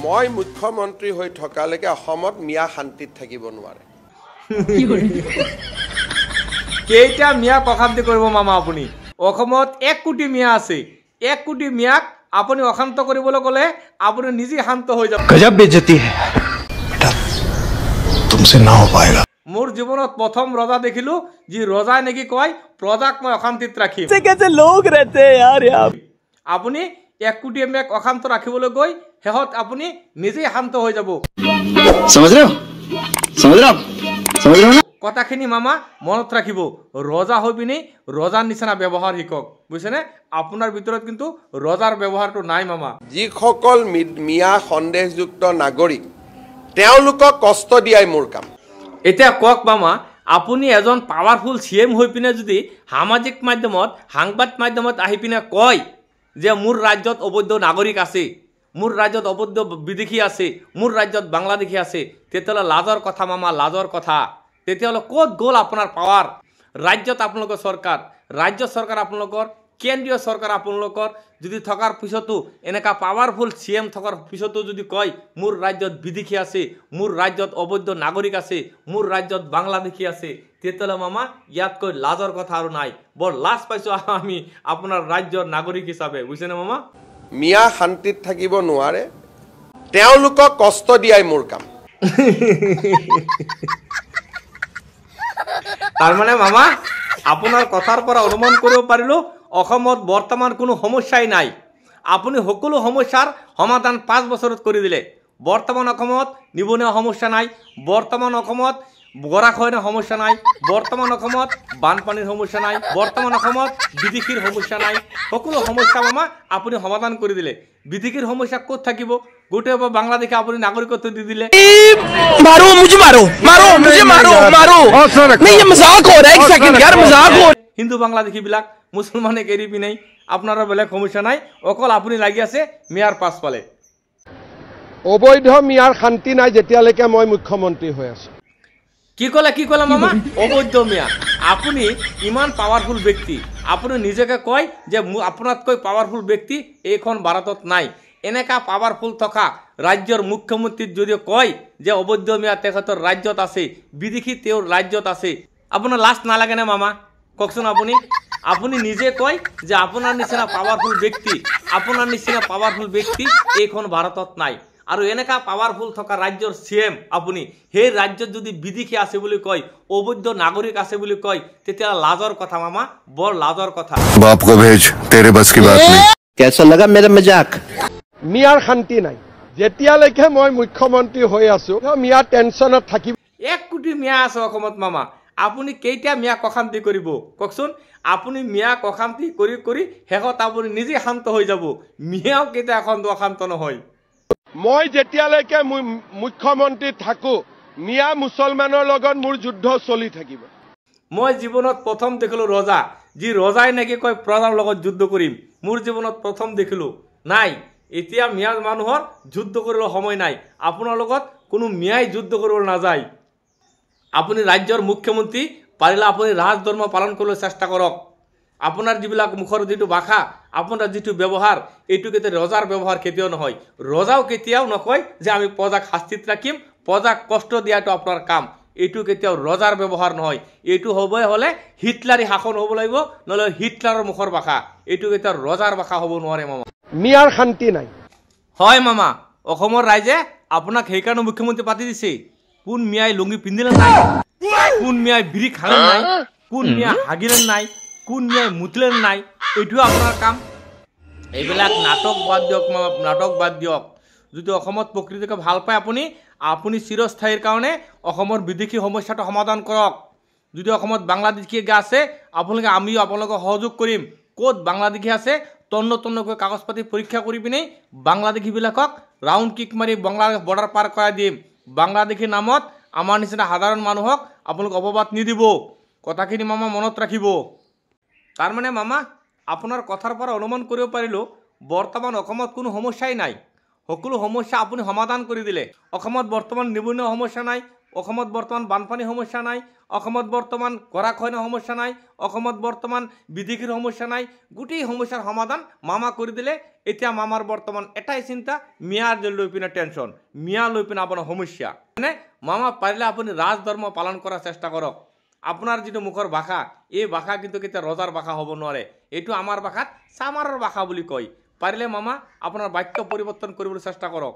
মই মুখ্যমন্ত্ৰী হৈ থকালৈকে অসমত মিয়া শান্তিত থাকিব নোৱাৰে কেইটা মিয়াক অশান্তি কৰিব মামা আপুনি অসমত 1 কোটি মিয়া আছে 1 কোটি মিয়াক আপুনি অশান্ত কৰিবলৈ গ'লে আপুনি নিজে শান্ত হৈ যাব গজব বেজতি হে বেটা তুমছে না हो पाएगा মোৰ জীৱনত প্ৰথম ৰজা দেখিলো যি ৰজাই নেকি কয় প্ৰজাক মই অশান্তিত ৰাখিম कैसे लोग रहते हैं यार यहाँ আপুনি 1 কোটি মিয়াক অশান্ত ৰাখিবলৈ গৈ হেহত আপুনি নিজে শান্ত হৈ যাব समझ रहे हो কথাখিনি মামা মনত ৰাখিব ৰজা হৈ পিনি ৰজাৰ নিচিনা ব্যৱহাৰ শিকক বুজিছেনে আপোনাৰ ভিতৰত কিন্তু ৰজাৰ ব্যৱহাৰটো নাই মামা যিসকল মিয়া সন্দেহযুক্ত নাগৰিক তেওঁলোকক কষ্ট দিয়াই মোৰ কাম এতিয়া কক মামা আপুনি এজন পাৱাৰফুল সিএম হৈ পিনে যদি সামাজিক মাধ্যমত সাংবাদ মাধ্যমত আহি পিনে কয় যে মোৰ ৰাজ্যত অবৈধ নাগৰিক আছে মোৰ ৰাজ্যত অবৈধ বিদেশী আছে মোৰ ৰাজ্যত বাংলাদেশী আছে তেতিয়াহ'লে লাজৰ কথা মামা লাজৰ কথা তেতিয়াহ'লে ক'ত গ'ল আপোনাৰ পাৱাৰ ৰাজ্যত আপোনালোকৰ চৰকাৰ ৰাজ্য চৰকাৰ আপোনালোকৰ কেন্দ্ৰীয় চৰকাৰ আপোনালোকৰ যদি থকাৰ পিছতো এনেকা পাৱাৰফুল সিএম থকাৰ পিছতো যদি কয় মোৰ ৰাজ্যত বিদেশী আছে মোৰ ৰাজ্যত অবৈধ নাগৰিক আছে মোৰ ৰাজ্যত বাংলাদেশী আছে তেতিয়াহ'লে মামা ইয়াতকৈ লাজৰ কথা আৰু নাই বৰ লাজ পাইছোঁ আমি আপোনাৰ ৰাজ্যৰ নাগৰিক হিচাপে বুজিছেনে মামা মিয়া শান্তিত থাকিব নোৱাৰে তেওঁলোকক কষ্ট দিয়াই মোৰ কাম তাৰমানে মামা আপোনাৰ কথাৰ পৰা অনুমান কৰিব পাৰিলো অসমত বৰ্তমান কোনো সমস্যাই নাই আপুনি সকলো সমস্যাৰ সমাধান 5 বছৰত কৰি দিলে বৰ্তমান অসমত নিবনুৱা সমস্যা নাই বৰ্তমান অসমত গৰাখহনীয়া সমস্যা নাই বৰ্তমান অসমত বানপানীৰ সমস্যা নাই বৰ্তমান অসমত বিদেশীৰ সমস্যা নাই সকলো সমস্যা মামা আপুনি সমাধান কৰি দিলে বিদেশীৰ সমস্যা ক'ত থাকিব গোটেই বাংলাদেশে আপুনি নাগৰিকত্ব দি দিলে मारो मुझे मारो नहीं ये मजाक हो रहा है एक सेकंड यार मजाक हो হিন্দু বাংলাদেশী বিলাক মুছলমানে এৰি পিনে আপোনাৰৰ বেলেগ সমস্যা নাই অকল আপুনি লাগি আছে মিয়াৰ পাছফালে অবৈধ মিয়াৰ শান্তি নাই যেতিয়ালৈকে মই মুখ্যমন্ত্ৰী হৈ আছো কি ক'লে মামা অবৈধ মিয়া আপুনি ইমান পাৱাৰফুল ব্যক্তি আপুনি নিজকে কয় যে আপোনাতকৈ পাৱাৰফুল ব্যক্তি এইখন ভাৰতত নাই এনেকা পাৱাৰফুল থকা ৰাজ্যৰ মুখ্যমন্ত্ৰী যদি কয় যে অবৈধ মিয়া তেখেতৰ ৰাজ্যত আছে বিদেশী তেওঁৰ ৰাজ্যত আছে আপোনাৰ লাজ নালাগে নে মামা কওকচোন আপুনি নিজে কয় যে আপোনাৰ নিচিনা পাৱাৰফুল ব্যক্তি এইখন ভাৰতত নাই আৰু এনেকা পাৱাৰফুল থকা ৰাজ্যৰ সিএম আপুনি সেই ৰাজ্যত যদি বিদেশী আছে বুলি কয় অবৈধ নাগৰিক আছে বুলি কয় তেতিয়া লাজৰ কথা মামা বৰ লাজৰ কথা बाप को भेज तेरे बस की बात नहीं कैसा लगा मेरा मजाक মিয়াৰ শান্তি নাই যেতিয়ালৈকে মই মুখ্যমন্ত্ৰী হৈ আছো মিয়া টেনচনত থাকিব 1 কোটি মিয়া আছে অসমত মামা আপুনি কেইটা মিয়া অশান্তি কৰিব কওকচোন আপুনি মিয়া অশান্তি কৰি শেষত আপুনি নিজে শান্ত হৈ যাব মিয়াও কেইটা অশান্ত নহয় মই যেতিয়ালৈকে মুখ্যমন্ত্ৰী থাকো মিয়া মুছলমানৰ লগত মোৰ যুদ্ধ চলি থাকিব মই জীৱনত প্ৰথম দেখিলো ৰজা যি ৰজাই নেকি কয় প্ৰজাৰ লগত যুদ্ধ কৰিম মোৰ জীৱনত প্ৰথম দেখিলো নাই এতিয়া মিয়া মানুহৰ যুদ্ধ কৰিবলৈ সময় নাই আপোনাৰ লগত কোনো মিয়াই যুদ্ধ কৰিবলৈ নাযায় আপুনি ৰাজ্যৰ মুখ্যমন্ত্ৰী পাৰিলে আপুনি ৰাজধৰ্ম পালন কৰিবলৈ চেষ্টা কৰক আপোনাৰ যিবিলাক মুখৰ যিটো ভাষা আপোনাৰ যিটো ব্যৱহাৰ এইটো কেতিয়া ৰজাৰ ব্যৱহাৰ কেতিয়াও নহয় ৰজাও কেতিয়াও নকয় যে আমি প্ৰজাক শাস্তিত ৰাখিম প্ৰজাক কষ্ট দিয়াটো আপোনাৰ কাম এইটো কেতিয়াও ৰজাৰ ব্যৱহাৰ নহয় এইটো হ'বই হলে হিটলাৰী শাসন হ'ব লাগিব নহলে হিটলাৰৰ মুখৰ ভাষা এইটো কেতিয়াও ৰজাৰ ভাষা হ'ব নোৱাৰে মামা মিয়াৰ শান্তি নাই হয় মামা অসমৰ ৰাইজে আপোনাক সেইকাৰণে মুখ্যমন্ত্ৰী পাতি দিছে কোন মিয়াই লুঙ্গি পিন্ধিলে নাই কোন মিয়াই বিড়ি খালে নাই কোন মিয়া হাগিলে নাই কোন মিয়াই মুতলে নাই এইটো আপোনাৰ কাম এইবিলাক নাটক বাদ দিয়ক যদি অসমত প্ৰকৃতিকে ভাল পায় আপুনি চিৰস্থায়ীৰ কাৰণে অসমৰ বিদেশী সমস্যাটো সমাধান কৰক যদি অসমত বাংলাদেশী আছে আমিও আপোনালোকক সহযোগ কৰিম ক'ত বাংলাদেশী আছে তন্নকৈ কাগজ পাতি পৰীক্ষা কৰি পিনে বাংলাদেশীবিলাকক ৰাউণ্ড কিক মাৰি বাংলাদেশ বৰ্ডাৰ পাৰ কৰাই দিম বাংলাদেশী নামত আমাৰ নিচিনা সাধাৰণ মানুহক আপোনালোক অপবাদ নিদিব কথাখিনি মামা মনত ৰাখিব তাৰমানে মামা আপোনাৰ কথাৰ পৰা অনুমান কৰিব পাৰিলো বৰ্তমান অসমত কোনো সমস্যাই নাই সকলো সমস্যা আপুনি সমাধান কৰি দিলে অসমত বৰ্তমান নিবনুৱা সমস্যা নাই অসমত বৰ্তমান বানপানী সমস্যা নাই, অসমত বৰ্তমান গৰাখহনীয়া সমস্যা নাই, অসমত বৰ্তমান বিদেশীৰ সমস্যা নাই, গোটেই সমস্যাৰ সমাধান মামা কৰি দিলে। এতিয়া মামাৰ বৰ্তমান এটাই চিন্তা, মিয়াৰ লৈ পিনে টেনশ্যন, মিয়া লৈ পিনে আপোনাৰ সমস্যা। মানে মামা পাৰিলে আপুনি ৰাজধৰ্ম পালন কৰাৰ চেষ্টা কৰক। আপোনাৰ যিটো মুখৰ ভাষা, এই ভাষা কিন্তু কেতিয়া ৰজাৰ ভাষা হ'ব নোৱাৰে। এইটো আমাৰ ভাষাত চামাৰৰ ভাষা বুলি কয়। পাৰিলে মামা আপোনাৰ বাক্য পৰিৱৰ্তন কৰিবলৈ চেষ্টা কৰক।